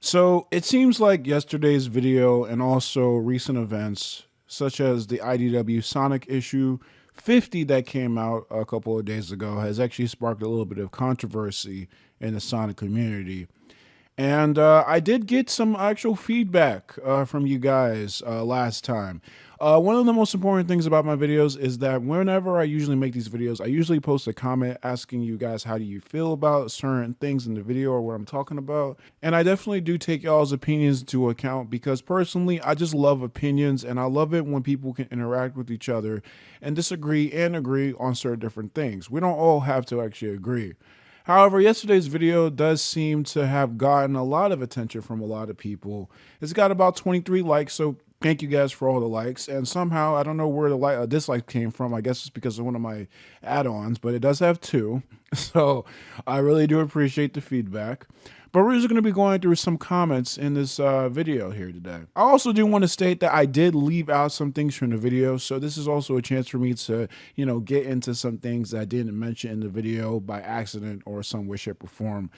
So it seems like yesterday's video and also recent events, such as the IDW Sonic Issue 50 that came out a couple of days ago, has actually sparked a little bit of controversy in the Sonic community. And I did get some actual feedback from you guys last time. One of the most important things about my videos is that whenever I usually make these videos, I usually post a comment asking you guys how do you feel about certain things in the video or what I'm talking about. And I definitely do take y'all's opinions into account because personally, I just love opinions and I love it when people can interact with each other and disagree and agree on certain different things. We don't all have to actually agree. However, yesterday's video does seem to have gotten a lot of attention from a lot of people. It's got about 23 likes, so thank you guys for all the likes. And somehow, I don't know where the dislike came from. I guess it's because of one of my add-ons, but it does have two. So I really do appreciate the feedback. But we're just going to be going through some comments in this video here today. I also do want to state that I did leave out some things from the video, so this is also a chance for me to, get into some things that I didn't mention in the video by accident or some way, shape, or form.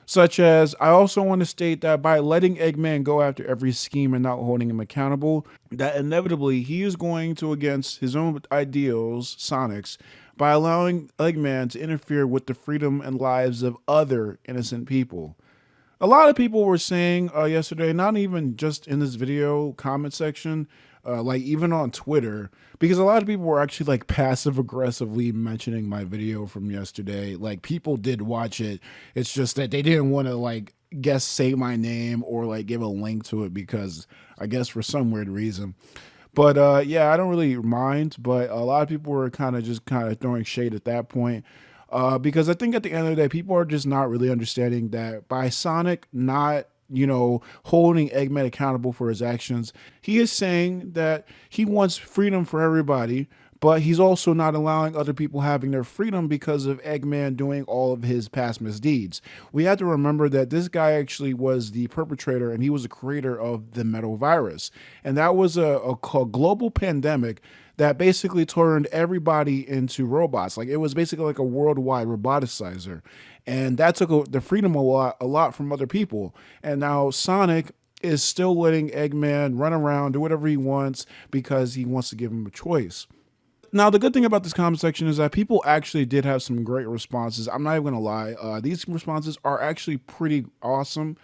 Such as, I also want to state that by letting Eggman go after every scheme and not holding him accountable, that inevitably he is going to against his own ideals, Sonic's, by allowing Eggman to interfere with the freedom and lives of other innocent people. A lot of people were saying yesterday, not even just in this video comment section, like even on Twitter, because a lot of people were actually like passive aggressively mentioning my video from yesterday. Like people did watch it. It's just that they didn't want to like guess say my name or like give a link to it because I guess for some weird reason. But yeah, I don't really mind. But a lot of people were kind of throwing shade at that point. Because I think at the end of the day, people are just not really understanding that by Sonic not, holding Eggman accountable for his actions, he is saying that he wants freedom for everybody, but he's also not allowing other people having their freedom because of Eggman doing all of his past misdeeds. We have to remember that this guy actually was the perpetrator and he was the creator of the metal virus. And that was a global pandemic that basically turned everybody into robots. Like it was basically like a worldwide roboticizer. And that took the freedom a lot from other people. And now Sonic is still letting Eggman run around, do whatever he wants because he wants to give him a choice. Now, the good thing about this comment section is that people actually did have some great responses. I'm not even going to lie. These responses are actually pretty awesome.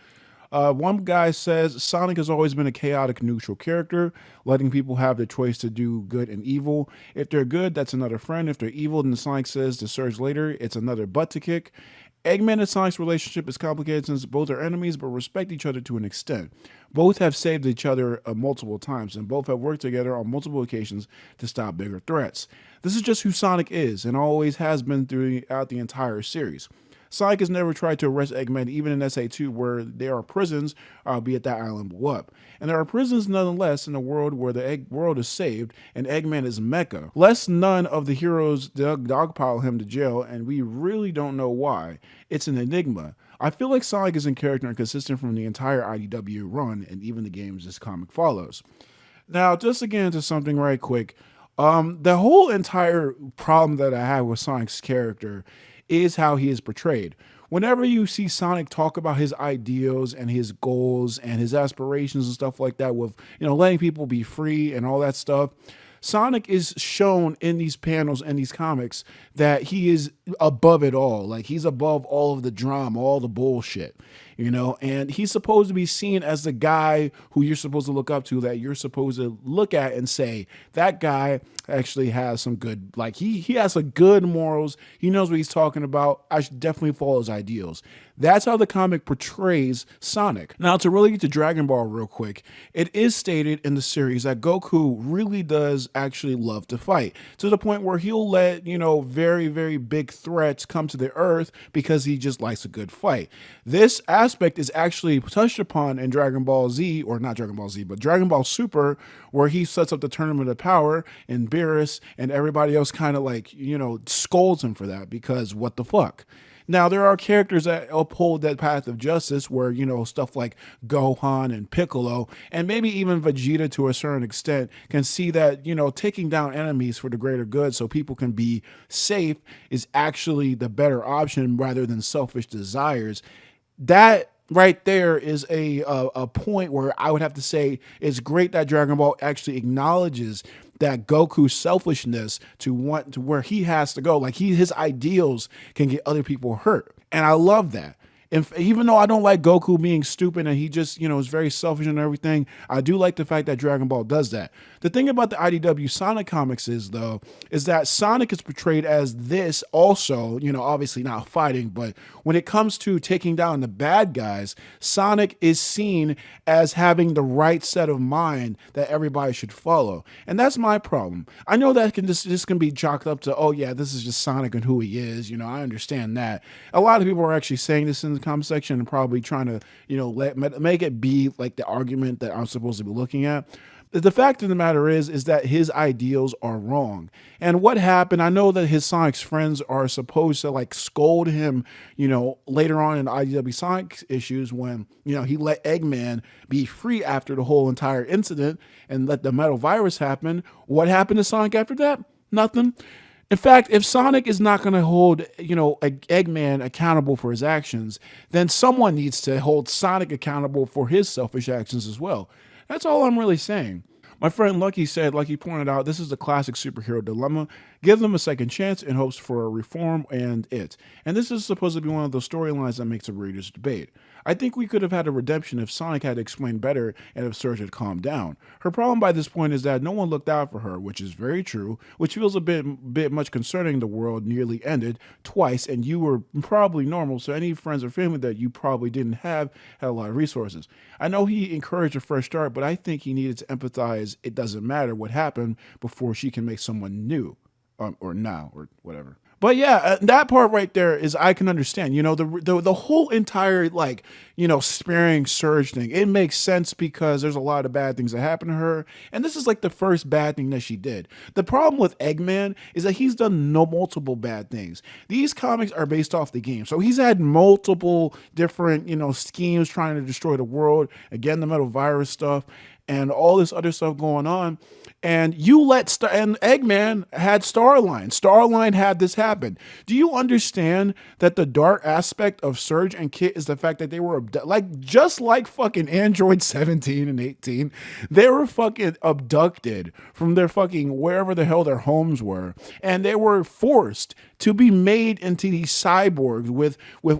One guy says, Sonic has always been a chaotic neutral character, letting people have the choice to do good and evil. If they're good, that's another friend. If they're evil, then Sonic says to surge later, it's another butt to kick. Eggman and Sonic's relationship is complicated since both are enemies but respect each other to an extent. Both have saved each other multiple times, and both have worked together on multiple occasions to stop bigger threats. This is just who Sonic is, and always has been throughout the entire series. Sonic has never tried to arrest Eggman, even in SA2, where there are prisons, albeit that island blew up. And there are prisons nonetheless in a world where the world is saved, and Eggman is Mecca. Lest none of the heroes dogpile him to jail, and we really don't know why. It's an enigma. I feel like Sonic is in character and consistent from the entire IDW run, and even the games this comic follows. Now, just to get into something right quick, the whole entire problem that I have with Sonic's character is how he is portrayed. Whenever you see Sonic talk about his ideals and his goals and his aspirations and stuff like that with, letting people be free and all that stuff, Sonic is shown in these panels and these comics that he is above it all. Like he's above all of the drama, all the bullshit, and he's supposed to be seen as the guy who you're supposed to look up to, that you're supposed to look at and say, that guy actually has some good, like he has some good morals. He knows what he's talking about. I should definitely follow his ideals. That's how the comic portrays Sonic. Now, to really get to Dragon Ball real quick, it is stated in the series that Goku really does actually love to fight, to the point where he'll let, very, very big threats come to the earth because he just likes a good fight. This aspect is actually touched upon in Dragon Ball Z, or not Dragon Ball Z, but Dragon Ball Super, where he sets up the Tournament of Power and Beerus and everybody else kind of like, scolds him for that because what the fuck? Now, there are characters that uphold that path of justice where, stuff like Gohan and Piccolo, and maybe even Vegeta to a certain extent, can see that, taking down enemies for the greater good so people can be safe is actually the better option rather than selfish desires. That right there is a point where I would have to say it's great that Dragon Ball actually acknowledges that Goku's selfishness to want to where he has to go. Like his ideals can get other people hurt. And I love that. And even though I don't like Goku being stupid and he just, is very selfish and everything, I do like the fact that Dragon Ball does that. The thing about the IDW Sonic comics is, though, is that Sonic is portrayed as this also, obviously not fighting, but when it comes to taking down the bad guys, Sonic is seen as having the right set of mind that everybody should follow. And that's my problem. I know that this can be chalked up to, oh yeah, this is just Sonic and who he is. I understand that. A lot of people are actually saying this in the comment section and probably trying to, make it be like the argument that I'm supposed to be looking at. The fact of the matter is that his ideals are wrong. And what happened, I know that his Sonic's friends are supposed to like scold him, later on in IDW Sonic issues when, he let Eggman be free after the whole entire incident and let the metal virus happen. What happened to Sonic after that? Nothing. In fact, if Sonic is not going to hold, Eggman accountable for his actions, then someone needs to hold Sonic accountable for his selfish actions as well. That's all I'm really saying. My friend Lucky said, like he pointed out, this is the classic superhero dilemma. Give them a second chance in hopes for a reform and it. And this is supposed to be one of those storylines that makes a reader's debate. I think we could have had a redemption if Sonic had explained better and if Surge had calmed down. Her problem by this point is that no one looked out for her, which is very true, which feels a bit much concerning. The world nearly ended twice, and you were probably normal, so any friends or family that you probably didn't have had a lot of resources. I know he encouraged a fresh start, but I think he needed to empathize it doesn't matter what happened before she can make someone new, or now, or whatever. But yeah, that part right there is I can understand. The whole entire sparing Surge thing. It makes sense because there's a lot of bad things that happen to her, and this is like the first bad thing that she did. The problem with Eggman is that he's done multiple bad things. These comics are based off the game, so he's had multiple different schemes trying to destroy the world. Again, the metal virus stuff and all this other stuff going on. And and Eggman had Starline. Starline had this happen. Do you understand that the dark aspect of Surge and Kit is the fact that they were just like fucking Android 17 and 18, they were fucking abducted from their fucking wherever the hell their homes were, and they were forced to be made into these cyborgs with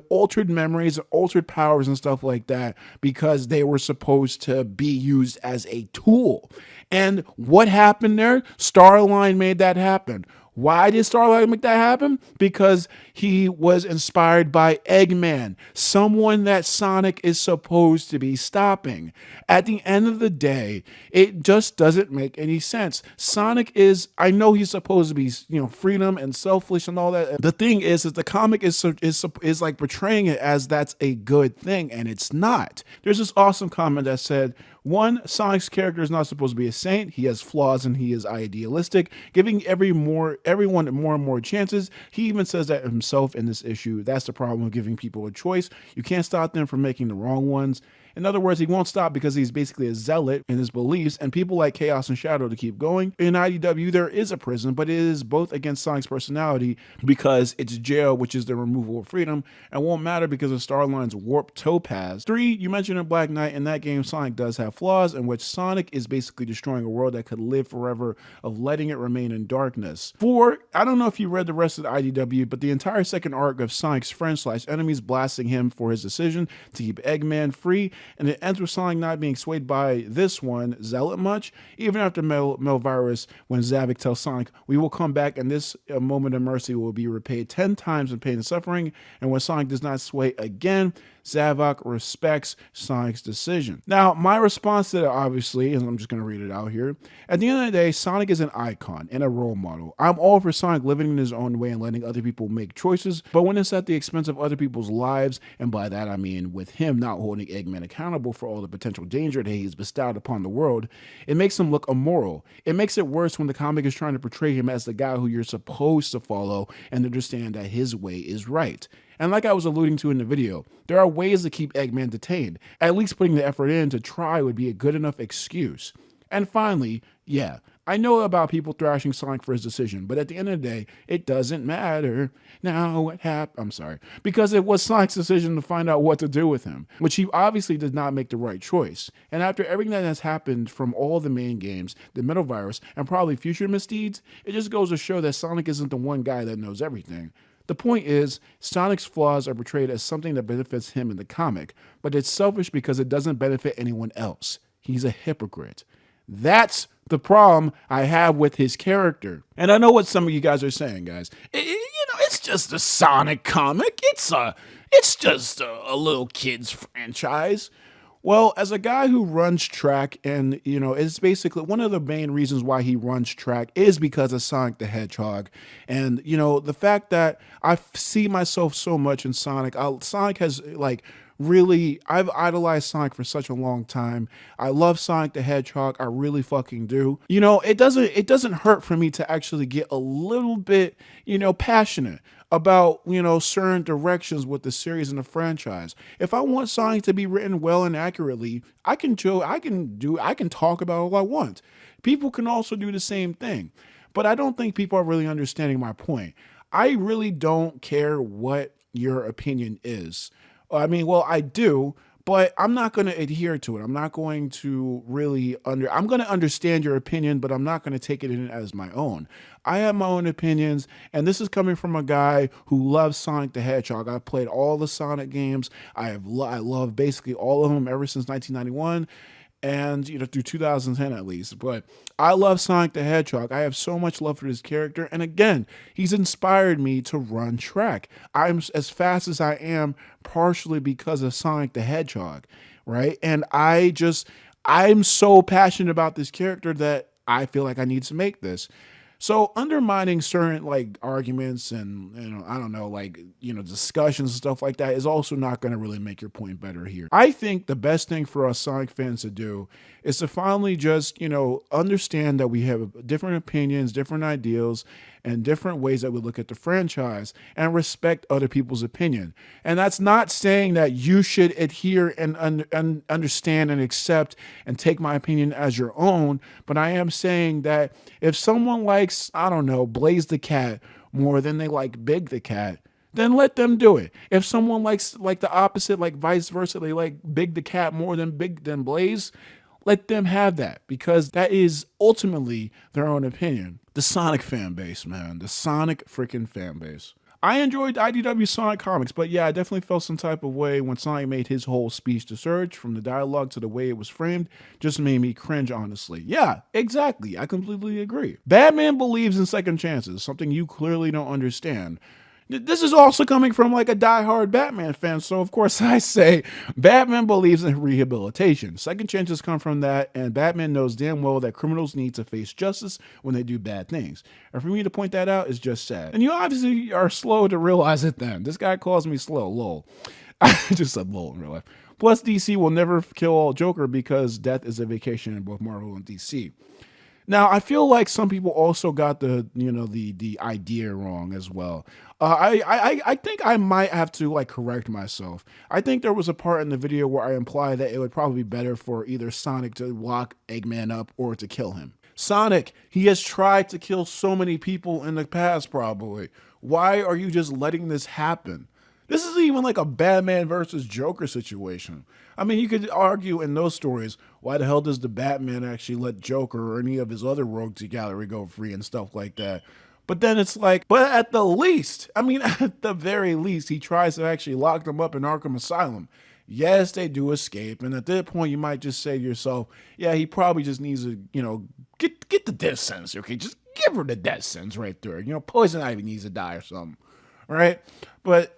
altered memories, altered powers and stuff like that because they were supposed to be used as a tool. And what happened there? Starline made that happen. Why did Starlight make that happen? Because he was inspired by Eggman, someone that Sonic is supposed to be stopping. At the end of the day, it just doesn't make any sense. Sonic is, I know he's supposed to be, freedom and selfish and all that. The thing is the comic is like portraying it as that's a good thing, and it's not. There's this awesome comment that said, one, Sonic's character is not supposed to be a saint. He has flaws and he is idealistic, giving everyone more and more chances. He even says that himself in this issue. That's the problem with giving people a choice. You can't stop them from making the wrong ones. In other words, he won't stop because he's basically a zealot in his beliefs, and people like Chaos and Shadow to keep going. In IDW, there is a prison, but it is both against Sonic's personality because it's jail, which is the removal of freedom, and won't matter because of Starline's warped topaz. 3, you mentioned in Black Knight. In that game, Sonic does have flaws, in which Sonic is basically destroying a world that could live forever of letting it remain in darkness. 4, I don't know if you read the rest of the IDW, but the entire second arc of Sonic's friends/enemies blasting him for his decision to keep Eggman free, and it ends with Sonic not being swayed by this one zealot much, even after Mel Virus, when Zavik tells Sonic, we will come back and this moment of mercy will be repaid 10 times in pain and suffering, and when Sonic does not sway again, Zavok respects Sonic's decision. Now, my response to that, obviously, and I'm just going to read it out here. At the end of the day, Sonic is an icon and a role model. I'm all for Sonic living in his own way and letting other people make choices, but when it's at the expense of other people's lives, and by that I mean with him not holding Eggman accountable for all the potential danger that he's bestowed upon the world, it makes him look immoral. It makes it worse when the comic is trying to portray him as the guy who you're supposed to follow and understand that his way is right. And like I was alluding to in the video, there are ways to keep Eggman detained. At least putting the effort in to try would be a good enough excuse. And finally, yeah, I know about people thrashing Sonic for his decision, but at the end of the day, it doesn't matter. Now what happened? I'm sorry. Because it was Sonic's decision to find out what to do with him, which he obviously did not make the right choice. And after everything that has happened from all the main games, the Metavirus, and probably future misdeeds, it just goes to show that Sonic isn't the one guy that knows everything. The point is, Sonic's flaws are portrayed as something that benefits him in the comic, but it's selfish because it doesn't benefit anyone else. He's a hypocrite. That's the problem I have with his character. And I know what some of you guys are saying, guys. It's just a Sonic comic. It's just a little kid's franchise. Well, as a guy who runs track, and it's basically one of the main reasons why he runs track is because of Sonic the Hedgehog, and the fact that I see myself so much in Sonic. Sonic has I've idolized Sonic for such a long time. I love Sonic the Hedgehog. I really fucking do. It doesn't hurt for me to actually get a little bit, passionate about, certain directions with the series and the franchise. If I want Sonic to be written well and accurately, I can talk about all I want. People can also do the same thing. But I don't think people are really understanding my point. I really don't care what your opinion is. I do, but I'm not going to adhere to it. I'm not going to I'm going to understand your opinion, but I'm not going to take it in as my own. I have my own opinions, and this is coming from a guy who loves Sonic the Hedgehog. I've played all the Sonic games. I love basically all of them ever since 1991. And through 2010 at least. But I love Sonic the Hedgehog. I have so much love for this character, and again, he's inspired me to run track. I'm as fast as I am partially because of Sonic the Hedgehog, right? And I'm so passionate about this character that I feel like I need to make this. So undermining certain arguments and discussions and stuff like that is also not going to really make your point better here. I think the best thing for us Sonic fans to do is to finally just understand that we have different opinions, different ideals, and different ways that we look at the franchise, and respect other people's opinion. And that's not saying that you should adhere and understand and accept and take my opinion as your own, but I am saying that if someone likes, Blaze the Cat more than they like Big the Cat, then let them do it. If someone likes the opposite, vice versa, they like Big the Cat more than Blaze, let them have that, because that is ultimately their own opinion. The Sonic fan base, man. The Sonic freaking fan base. I enjoyed IDW Sonic comics, but yeah, I definitely felt some type of way when Sonic made his whole speech to Surge, from the dialogue to the way it was framed, just made me cringe, honestly. Yeah, exactly. I completely agree. Batman believes in second chances, something you clearly don't understand. This is also coming from a diehard Batman fan, so of course I say Batman believes in rehabilitation. Second chances come from that, and Batman knows damn well that criminals need to face justice when they do bad things. And for me to point that out is just sad. And you obviously are slow to realize it then. This guy calls me slow, lol. I just said lol in real life. Plus, DC will never kill Joker because death is a vacation in both Marvel and DC. Now, I feel like some people also got the idea wrong as well. I think I might have to correct myself. I think there was a part in the video where I implied that it would probably be better for either Sonic to lock Eggman up or to kill him. Sonic, he has tried to kill so many people in the past probably. Why are you just letting this happen? This isn't even a Batman versus Joker situation. I mean, you could argue in those stories, why the hell does the Batman actually let Joker or any of his other rogues gallery go free and stuff like that? But then it's but at the least, at the very least, he tries to actually lock them up in Arkham Asylum. Yes, they do escape, and at that point, you might just say to yourself, yeah, he probably just needs to, get the death sentence, okay? Just give her the death sentence right there. Poison Ivy needs to die or something, right? But,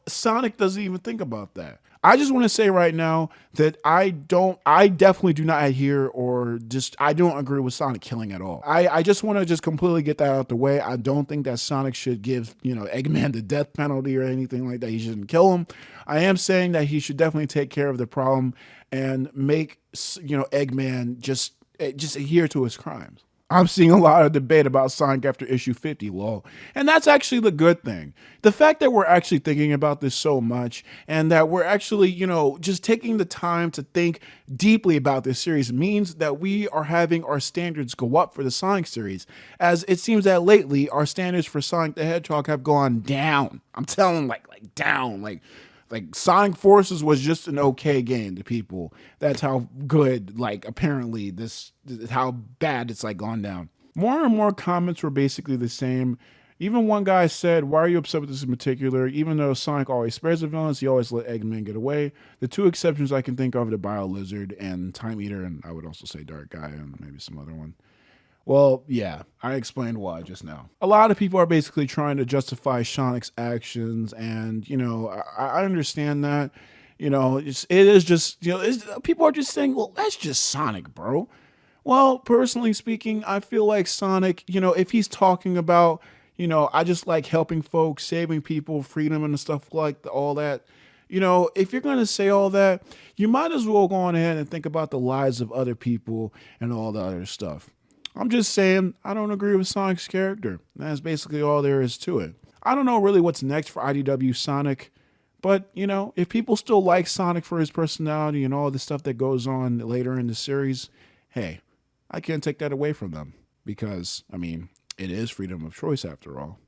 Sonic doesn't even think about that. I just want to say right now that I definitely do not adhere I don't agree with Sonic killing at all. I just want to just completely get that out the way. I don't think that Sonic should give, Eggman the death penalty or anything like that. He shouldn't kill him. I am saying that he should definitely take care of the problem and make, Eggman just adhere to his crimes. I'm seeing a lot of debate about Sonic after issue 50, lol. And that's actually the good thing. The fact that we're actually thinking about this so much and that we're actually, just taking the time to think deeply about this series means that we are having our standards go up for the Sonic series. As it seems that lately, our standards for Sonic the Hedgehog have gone down. I'm telling like down. Like Sonic Forces was just an okay game to people. That's how good, like apparently this how bad it's like gone down. More and more comments were basically the same. Even one guy said, "Why are you upset with this in particular? Even though Sonic always spares the villains, he always let Eggman get away. The two exceptions I can think of are the Bio Lizard and Time Eater, and I would also say Dark Guy and maybe some other one." Well, yeah, I explained why just now. A lot of people are basically trying to justify Sonic's actions, and I understand that. It is just people are just saying, "Well, that's just Sonic, bro." Well, personally speaking, I feel like Sonic, if he's talking about, I just like helping folks, saving people, freedom, and stuff like all that. If you're gonna say all that, you might as well go on ahead and think about the lives of other people and all the other stuff. I'm just saying, I don't agree with Sonic's character. That's basically all there is to it. I don't know really what's next for IDW Sonic, but, if people still like Sonic for his personality and all the stuff that goes on later in the series, hey, I can't take that away from them because, it is freedom of choice after all.